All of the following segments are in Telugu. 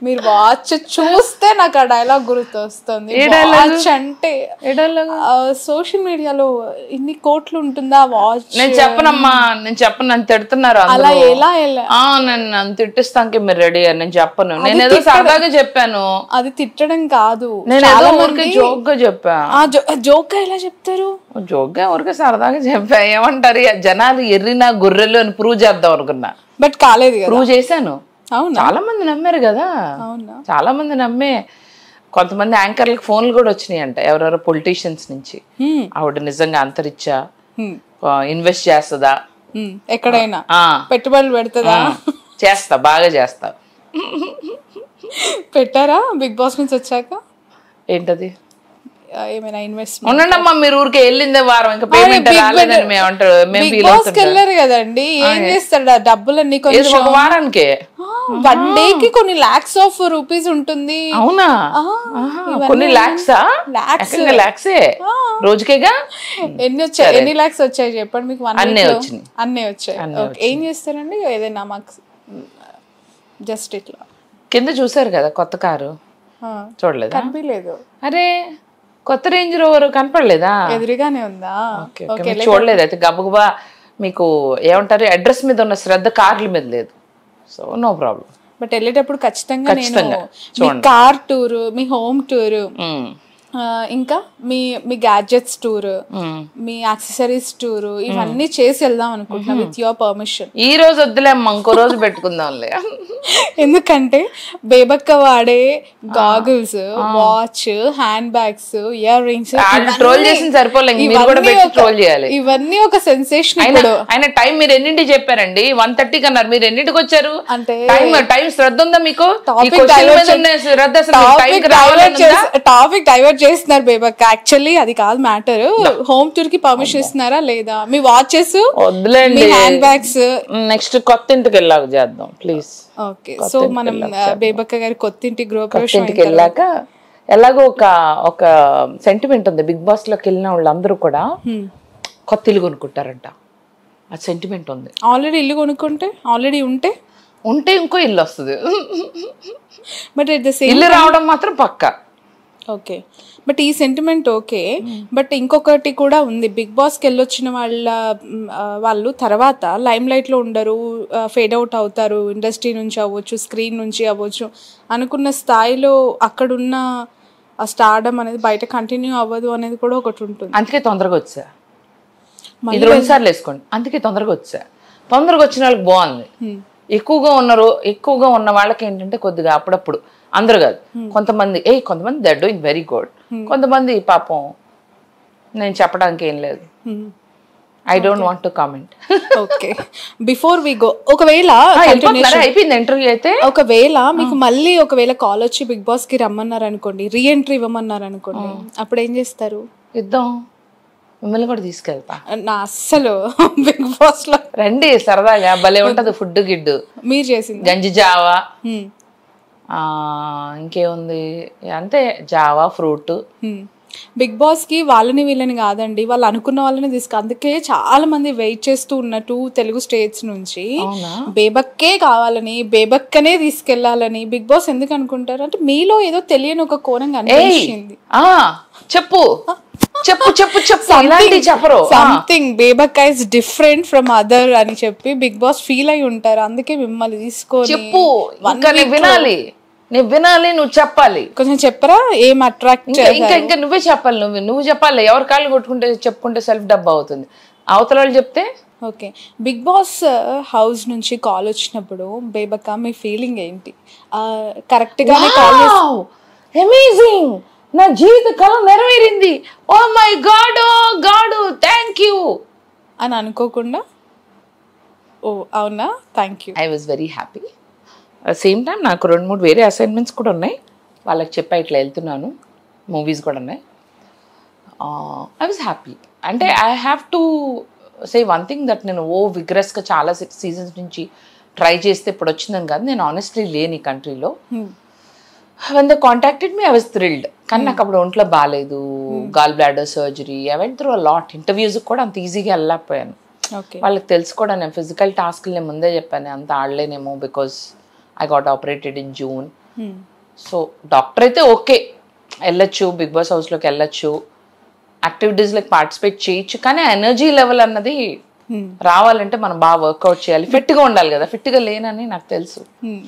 మీరు వాచ్ చూస్తే నాకు ఆ డైలాగ్ గుర్తొస్తుంది. వాచ్ అంటే సోషల్ మీడియాలో ఇన్ని కోట్లు ఉంటుందా వాచ్? నేను చెప్పనమ్మా, నేను చెప్పను, నన్ను తిడుతున్నారు అలా ఎలా నన్ను తిట్టిస్తానికి మీరు రెడీ అని నేను చెప్పను. నేను ఏదో సరదాగా చెప్పాను. అది తిట్టడం కాదు, నేను ఏదో ఊరికే జోక్ గా చెప్పా. జోక్ గా ఎలా చెప్తారు? జోక్ గా ఊరికే సరదాగా చెప్పా. ఏమంటారు జనాలు ఎర్రినా గొర్రెలు అని ప్రూవ్ చేద్దాం అనుకున్నా, బట్ కాలేదు. ప్రూవ్ చేశాను. చాలా మంది నమ్మారు కదా, చాలా మంది నమ్మే. కొంతమంది యాంకర్లకు ఫోన్లు కూడా వచ్చినాయి అంట, ఎవరెవరో పొలిటీషియన్స్ నుంచి. ఆవిడ నిజంగా అంతరిచ్చా, ఇన్వెస్ట్ చేస్తుందా, ఎక్కడైనా పెట్టుబడులు పెడుతుందా? చేస్తా, బాగా చేస్తా. పెట్టారా బిగ్ బాస్ నుంచి వచ్చాక? ఏంటది? ఏమైనా ఇన్వెస్ట్మెంట్? ఉండండమ్మా, మీరు ఊరికే వెళ్ళిందే వారం, ఇంకా పేమెంట్ రాలేదని మేము అంటారు. మేము ఫీల్ అవుతాం కదండి. ఏం చేస్తాడు ఆ డబ్బులన్నీ? ఒక వారానికి, వన్ డే కి కొన్ని లాక్స్ ఆఫ్ రూపీస్ ఉంటుంది. అవునా? కొన్ని లాక్సా? లాక్సే రోజుకేగా. ఎన్ని లాక్స్ వచ్చాయి చెప్పండి మీకు? అన్నీ వచ్చినాయి. అన్నీ వచ్చాయి. ఏం చేస్తారండి? ఏదైనా మాకు జస్ట్ ఇట్లా కింద చూసారు కదా కొత్త కారు, చూడలేదు? కనిపించలేదు. అరే కొత్త రేంజ్ రోవర్ కనపడలేదా? ఎదురుగానే ఉందా? చూడలేదు. అయితే గబగబా మీకు ఏమంటారు, అడ్రస్ మీద ఉన్న శ్రద్ధ కార్ల మీద లేదు. So no problem. బట్ వెళ్ళేటప్పుడు ఖచ్చితంగా మీ కార్ టూర్, మీ హోమ్ టూర్, ఇంకా మీ గ్యాడ్జెట్స్ టూర్, మీ యాక్సెసరీస్ టూర్, ఇవన్నీ చేసి వెళ్దాం అనుకుంటున్నా విత్ యువర్ పర్మిషన్. ఈ రోజు వద్దులేమ్మా, ఇంకో రోజు పెట్టుకుందాంలే. ఎందుకంటే బేబక్క వాడే goggles, watch, hand bags, ear rings ఇవన్నీ ఒక సెన్సేషన్. ఆయన టైం మీరు ఎన్నింటికి చెప్పారండి? 1:30 కన్నారు, మీరు ఎన్నింటికి వచ్చారు? అంటే టైం శ్రద్ధ ఉందా మీకు? టాపిక్ డైవర్ట్ చేస్తున్నారు బేబక్క. యాక్చువల్లీ అది కాదు మ్యాటర్. హోమ్ టూర్ కి పర్మిషన్ ఇస్తున్నారా లేదా? మీ వాచెస్, మీ హ్యాండ్ బ్యాగ్స్ నెక్స్ట్ కొత్త ఇంటికి వెళ్ళాక చేద్దాం ప్లీజ్. ఓకే, సో మనం బేబక్క గారి కొత్త ఇంటి గృహప్రవేశానికి వెళ్ళాక ఎలాగో ఒక సెంటిమెంట్ ఉంది. బిగ్ బాస్ లోకి వెళ్ళిన వాళ్ళందరూ కూడా కొత్త ఇల్లు కొనుక్కుంటారంట, ఆ సెంటిమెంట్ ఉంది. ఆల్రెడీ ఇల్లు కొనుక్కుంటే, ఆల్రెడీ ఉంటే ఇంకో ఇల్లు వస్తుంది. బట్ ఎట్ ద సేమ్ ఇల్లు రావడం మాత్రం పక్కా. ఓకే, బట్ ఈ సెంటిమెంట్ ఓకే. బట్ ఇంకొకటి కూడా ఉంది. బిగ్ బాస్కి వెళ్ళొచ్చిన వాళ్ళు తర్వాత లైమ్ లైట్లో ఉండరు, ఫేడ్ అవుట్ అవుతారు. ఇండస్ట్రీ నుంచి అవ్వచ్చు, స్క్రీన్ నుంచి అవ్వచ్చు. అనుకున్న స్థాయిలో అక్కడున్న ఆ స్టార్డమ్ అనేది బయట కంటిన్యూ అవ్వదు అనేది కూడా ఒకటి ఉంటుంది. అందుకే తొందరగా వచ్చా, ఇది 2 సార్లు వేసుకోండి. అందుకే తొందరగా వచ్చా. తొందరగా వచ్చిన వాళ్ళకి బాగుంది. ఎక్కువగా ఉన్న వాళ్ళకి ఏంటంటే కొద్దిగా అప్పుడప్పుడు, అందరూ కాదు, కొంతమంది దట్ డూయింగ్ వెరీ గుడ్. కొంతమంది పాపం నేను చెప్పడానికి ఏం లేదు. I don't want to comment. Okay, before we go, ఒకవేళ అయిపోయింది ఇంటర్వ్యూ అయితే, ఒకవేళ మీకు మళ్ళీ కాల్ వచ్చి బిగ్ బాస్ కి రమ్మన్నారు అనుకోండి, రీఎంట్రీ ఇవ్వమన్నారు అనుకోండి, అప్పుడు ఏం చేస్తారు? ఇద్దాం, మిమ్మల్ని కూడా తీసుకెళ్తా. నా అస్సలు బిగ్ బాస్ లో రండి, సరదాగా భలే ఉంటది. ఫుడ్ గిడ్డు మీరు చేసింది గంజి జావా, ఇంకేముంది అంతే, జావా ఫ్రూట్. బిగ్ బాస్ కి వాళ్ళని వీళ్ళని కాదండి, వాళ్ళు అనుకున్న వాళ్ళని అందుకే చాలా మంది వెయిట్ చేస్తూ ఉన్నట్టు తెలుగు స్టేట్స్ నుంచి బేబక్కే కావాలని, బేబక్కనే తీసుకెళ్లాలని బిగ్ బాస్ ఎందుకు అనుకుంటారు అంటే, మీలో ఏదో తెలియని ఒక కోణం కనిపించింది. చెప్పు చెప్పు చెప్పు చెప్పు సంథింగ్ బేబక్క ఇస్ డిఫరెంట్ ఫ్రమ్ అదర్ అని చెప్పి బిగ్ బాస్ ఫీల్ అయి ఉంటారు. అందుకే మిమ్మల్ని తీసుకొని చెప్పు, వినాలి, నువ్వు చెప్పాలి. కొంచెం చెప్పరా ఏం అట్రాక్ట్? ఇంకా నువ్వే చెప్పాలి. నువ్వు చెప్పాలి. ఎవరి కాళ్ళు కొట్టుకుంటే చెప్పుకుంటే సెల్ఫ్ డబ్బా అవుతుంది, అవతల వాళ్ళు చెప్తే. ఓకే, బిగ్ బాస్ హౌస్ నుంచి కాల్ వచ్చినప్పుడు బేబక్క మీ ఫీలింగ్ ఏంటి? కరెక్ట్ గానే కాల్ చేస్తావు, అమేజింగ్, నా జీవిత కళ నెరవేరింది, oh my God, oh God thank you అని అనుకోకుండా, ఓ అవునా thank you, I was very happy. Same time నాకు 2-3 వేరే అసైన్మెంట్స్ కూడా ఉన్నాయి, వాళ్ళకి చెప్పా ఇట్లా వెళ్తున్నాను, మూవీస్ కూడా ఉన్నాయి. I was happy. అంటే I have to say one thing that నేను విగ్రస్గా చాలా సీజన్స్ నుంచి ట్రై చేస్తే ఇప్పుడు వచ్చిందని కాదు, నేను ఆనెస్ట్లీ లేని కంట్రీలో. when they contacted me I was thrilled. కానీ నాకు అప్పుడు ఒంట్లో బాగాలేదు, gall bladder surgery, I went through a lot. Interviews కూడా అంత ఈజీగా వెళ్ళలేకపోయాను. వాళ్ళకి తెలుసుకోవడం, నేను ఫిజికల్ టాస్క్లు నేను ముందే చెప్పాను, అంత ఆడలేనేమో because I got operated in June. So doctor అయితే ఓకే, వెళ్ళొచ్చు, బిగ్ బాస్ హౌస్లోకి వెళ్ళొచ్చు, యాక్టివిటీస్లోకి పార్టిసిపేట్ చేయొచ్చు, కానీ ఎనర్జీ లెవెల్ అన్నది రావాలంటే మనం బాగా వర్కౌట్ చేయాలి, ఫిట్గా ఉండాలి కదా. ఫిట్గా లేనని నాకు తెలుసు.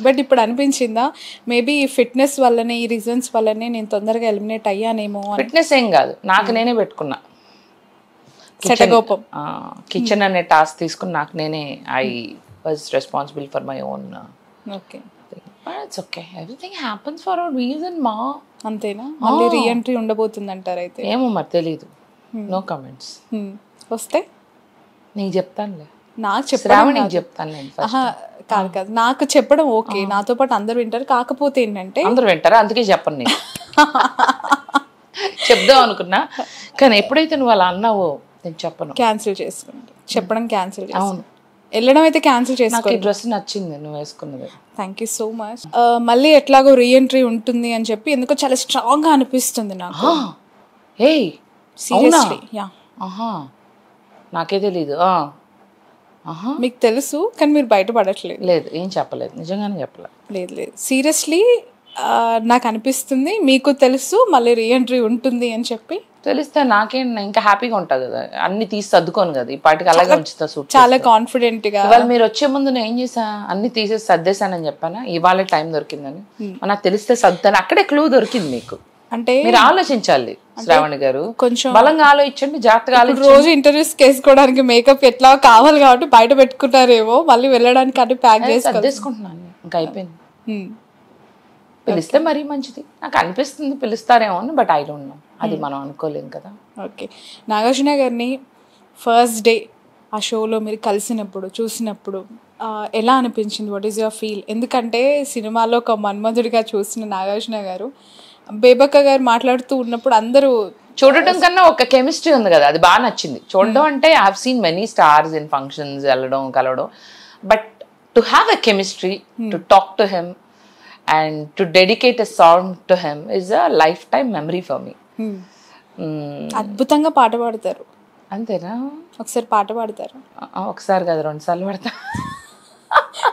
బట్ ఇప్పుడు అనిపించిందా మేబీ ఈ ఫిట్నెస్ వల్లనే, ఈ రీజన్స్ వల్లనే నేను తొందరగా ఎలిమినేట్ అయ్యానేమో? ఫిట్నెస్ ఏం కాదు, నాకు నేనే పెట్టుకున్నా శటగోపం. కిచెన్ అనే టాస్క్ తీసుకుని నాకు నేనే I was responsible for my own. Okay, it's okay, everything happens for hour reason మా. అంతేనా? మళ్ళీ రీఎంట్రీ ఉండబోతుంది అంటారు అయితే? ఏమో మరి తెలీదు, నో కమెంట్స్. వస్తే నీకు చెప్తానులే, నాకు శ్రావణికి చెప్తాను నేను. కాదు కాదు, నాకు చెప్పడం ఓకే, నాతో పాటు అందరు వింటారు. కాకపోతే ఏంటంటే అందరు వింటారా, అందుకే చెప్పను నేను. చెప్దాం అనుకున్నా, కానీ ఎప్పుడైతే నువ్వు అలా అన్నావో నేను చెప్పను. క్యాన్సిల్ చేసుకుంటా, చెప్పడం క్యాన్సిల్. అవును, వెళ్ళడం అయితే క్యాన్సిల్ చేసుకో. ఈ డ్రెస్ నచ్చింది నువ్వు వేసుకున్నది. Thank you so much. మళ్ళీ ఎట్లాగో రీఎంట్రీ ఉంటుంది అని చెప్పి ఎందుకో చాలా స్ట్రాంగ్ గా అనిపిస్తుంది నాకు. ఏయ్ సీరియస్లీ, యా. నాకే తెలీదు. మీకు తెలుసు కానీ మీరు బయటపడట్లేదు. లేదు, ఏం చెప్పలేదు, నిజంగానే చెప్పలేదు. లేదు లేదు, సీరియస్లీ నాకు అనిపిస్తుంది మీకు తెలుసు మళ్ళీ రీఎంట్రీ ఉంటుంది అని చెప్పి. తెలిస్తే నాకేం ఇంకా హ్యాపీగా ఉంటా కదా, అన్ని తీసి సర్దుకోను కదా, ఈ పాటికి అలాగే ఉంచుతా. చాలా కాన్ఫిడెంట్ గా. ఇవాళ మీరు వచ్చే ముందు నేను ఏం చేసా, అన్ని తీసేసి సర్దేశానని చెప్పానా, ఇవాళ టైం దొరికిందని. నాకు తెలిస్తే సర్దుతాను, అక్కడే క్లూ దొరికింది మీకు. అంటే మీరు ఆలోచించాలి శ్రావణి గారు, కొంచెం బలంగా ఆలోచించండి, జాగ్రత్తగా ఆలోచించండి. రోజు ఇంటర్వ్యూస్ చేసుకోవడానికి మేకప్ ఎట్లా కావాలి కాబట్టి బయట పెట్టుకుంటారేమో, మళ్ళీ వెళ్ళడానికి అన్ని ప్యాక్ చేసి సర్దేసుకుంటున్నాను, ఇంకా అయిపోయింది. పిలిస్తే మరీ మంచిది, నాకు అనిపిస్తుంది పిలుస్తారేమో అని, బట్ ఐ డోంట్ నో, అది మనం అనుకోలేము కదా. ఓకే, నాగార్జున గారిని ఫస్ట్ డే ఆ షోలో మీరు కలిసినప్పుడు చూసినప్పుడు ఎలా అనిపించింది? What is your feel? ఎందుకంటే సినిమాలో ఒక మన్మధుడిగా చూసిన నాగార్జున గారు బేబక్క గారు మాట్లాడుతూ ఉన్నప్పుడు అందరూ చూడటం కన్నా ఒక కెమిస్ట్రీ ఉంది కదా, అది బాగా నచ్చింది. చూడడం అంటే I have seen many stars in functions, వెళ్ళడం కలవడం, but to have a chemistry, to talk to him and to dedicate a song to him is a lifetime memory for me. అద్భుతంగా పాట పాడతారు. అంతేనా? ఒకసారి పాట పాడతారు? ఒకసారి కాదు, 2 సార్లు పాడతా.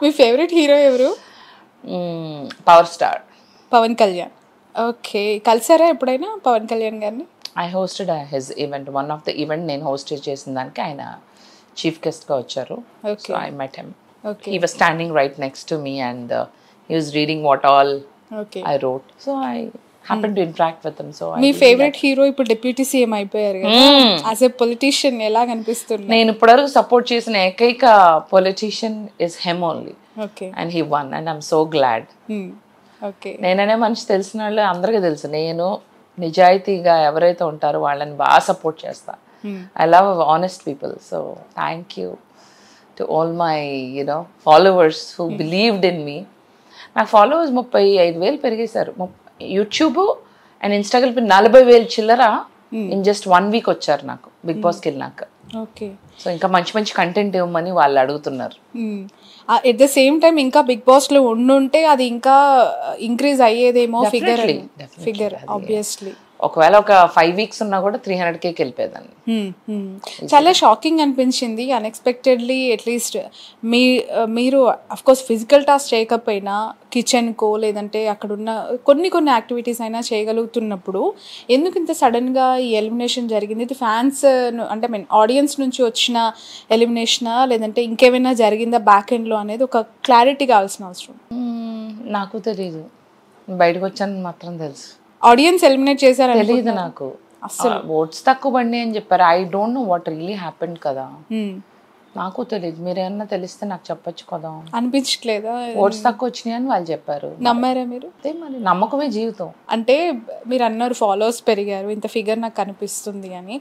మీ ఫేవరెట్ హీరో ఎవరు? Power star Pawan Kalyan. Okay, కలిసారా ఎప్పుడైనా పవన్ కళ్యాణ్ గారిని? I hosted his event, one of the event నేను హోస్ట్ చేసిన దానికి ఆయన చీఫ్ గెస్ట్గా వచ్చారు. So I met him. He was standing right next to me and he was reading what all I wrote. So I happened to interact with him. So me favourite hero ఇప్పుడు డిప్యూటీ సీఎం అయిపోయారు కదా, యాజ్ ఎ పొలిటీషియన్ ఎలా కనిపిస్తుంది? నేను ఇప్పటివరకు సపోర్ట్ చేసిన ఏకైక politician is him only. Okay, and he one and I'm so glad. Okay, నేననే మనిషి తెలిసిన వాళ్ళు అందరికీ తెలుసు, నేను నిజాయితీగా ఎవరైతే ఉంటారో వాళ్ళని బాగా సపోర్ట్ చేస్తా. I love honest people. So thank you to all my followers who believed in me. నాకు ఫాలోవర్స్ 35,000 పెరిగేశారు. యూట్యూబ్ అండ్ ఇన్స్టాగ్రామ్ 40,000 చిల్లర ఇన్ జస్ట్ 1 వీక్ వచ్చారు నాకు బిగ్ బాస్కి వెళ్ళినాక. ఓకే, సో ఇంకా మంచి మంచి కంటెంట్ ఇవ్వమని వాళ్ళు అడుగుతున్నారు. ఎట్ ద సేమ్ టైం ఇంకా బిగ్ బాస్ లో ఉండుంటే అది ఇంకా ఇంక్రీజ్ అయ్యేదేమో ఫిగర్ ఆబ్వియస్లీ. ఒకవేళ ఒక 5 వీక్స్ ఉన్నా కూడా 300K వెళ్ళిపోయేదాన్ని. చాలా షాకింగ్ అనిపించింది అన్ఎక్స్పెక్టెడ్లీ. అట్లీస్ట్ మీరు అఫ్కోర్స్ ఫిజికల్ టాస్క్ చేయకపోయినా కిచెన్కో లేదంటే అక్కడున్న కొన్ని యాక్టివిటీస్ అయినా చేయగలుగుతున్నప్పుడు ఎందుకు ఇంత సడన్గా ఈ ఎలిమినేషన్ జరిగింది? ఇది ఫ్యాన్స్ అంటే ఆడియన్స్ నుంచి వచ్చిన ఎలిమినేషనా లేదంటే ఇంకేమైనా జరిగిందా బ్యాక్ ఎండ్లో అనేది ఒక క్లారిటీ కావాల్సిన అవసరం. నాకు తెలియదు, బయటకు వచ్చాను మాత్రం తెలుసు. ఆడియన్స్ ఎలిమినేట్ చేశారు తెలియదు నాకు, అసలు ఓట్స్ తక్కువ బండి అని చెప్పారు. I don't know what really happened కదా, నాకు తెలియదు. మీరు ఏమన్నా తెలిస్తే నాకు చెప్పొచ్చు కదా. అనిపించట్లేదా ఓట్స్ తక్కువ వచ్చినాయి అని వాళ్ళు చెప్పారు? నమ్మారా మీరు? అదే మరి, నమ్మకమే జీవితం. అంటే మీరు అన్నారు ఫాలోవర్స్ పెరిగారు, ఇంత ఫిగర్ నాకు కనిపిస్తుంది అని.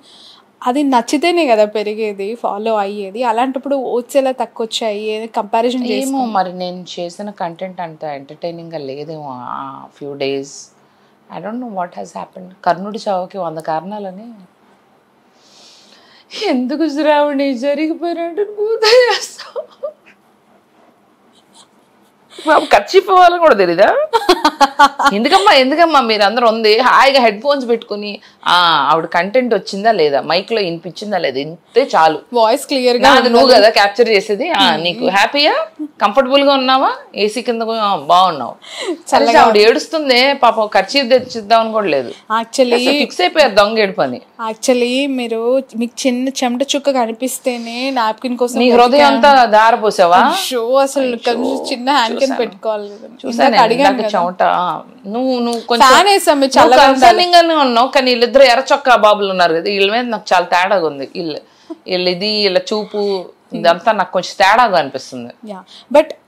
అది నచ్చితేనే కదా పెరిగేది, ఫాలో అయ్యేది. అలాంటప్పుడు ఓట్స్ ఎలా తక్కువ వచ్చాయి కంపారిజన్? ఏమో మరి, నేను చేసిన కంటెంట్ అంత ఎంటర్టైనింగ్గా లేదేమో ఆ few days. I don't know what has happened. కర్ణుడి చావుకి 100 కారణాలని. ఎందుకు శ్రావణి జరిగిపోయినట్టు చేస్తావు? ఖర్చీఫ్ ఇవ్వాలని కూడా తెలీదా? ఎందుకమ్మా మీరు అందరూ ఉంది హాయిగా హెడ్ ఫోన్స్ పెట్టుకుని ఆవిడ కంటెంట్ వచ్చిందా లేదా, మైక్ లో వినిపించిందా లేదా, ఇంతే చాలు. వాయిస్ క్లియర్ గా అది నువ్వు కదా క్యాప్చర్ చేసేది. నీకు హ్యాపీయా, కంఫర్టబుల్ గా ఉన్నావా, ఏసీ కింద బాగున్నావు. చల్లగా ఆవిడ ఏడుస్తుంది పాపం, ఖర్చు తెచ్చిద్దామని కూడా లేదు. యాక్చువల్లీ ఫిక్స్ అయిపోయారు దొంగ ఏడు పని. యాక్చువల్లీ మీకు చిన్న చెమట చుక్క కనిపిస్తేనే నాప్కిన్ కోసం నీ హృదయం అంతా దారపోసావా? షో అసలు చిన్న హ్యాండ్ కిన్ పెట్టుకోవాలి. చెమట నువ్వు ఫ్యాన్ వేసాం కొంచెం ఉన్నావు, కానీ వీళ్ళిద్దరు ఎర్ర చొక్కా బాబులు ఉన్నారు కదా, వీళ్ళ మీద నాకు చాలా తేడాగా ఉంది. వీళ్ళ చూపు ఇదంతా నాకు కొంచెం తేడాగా అనిపిస్తుంది. బట్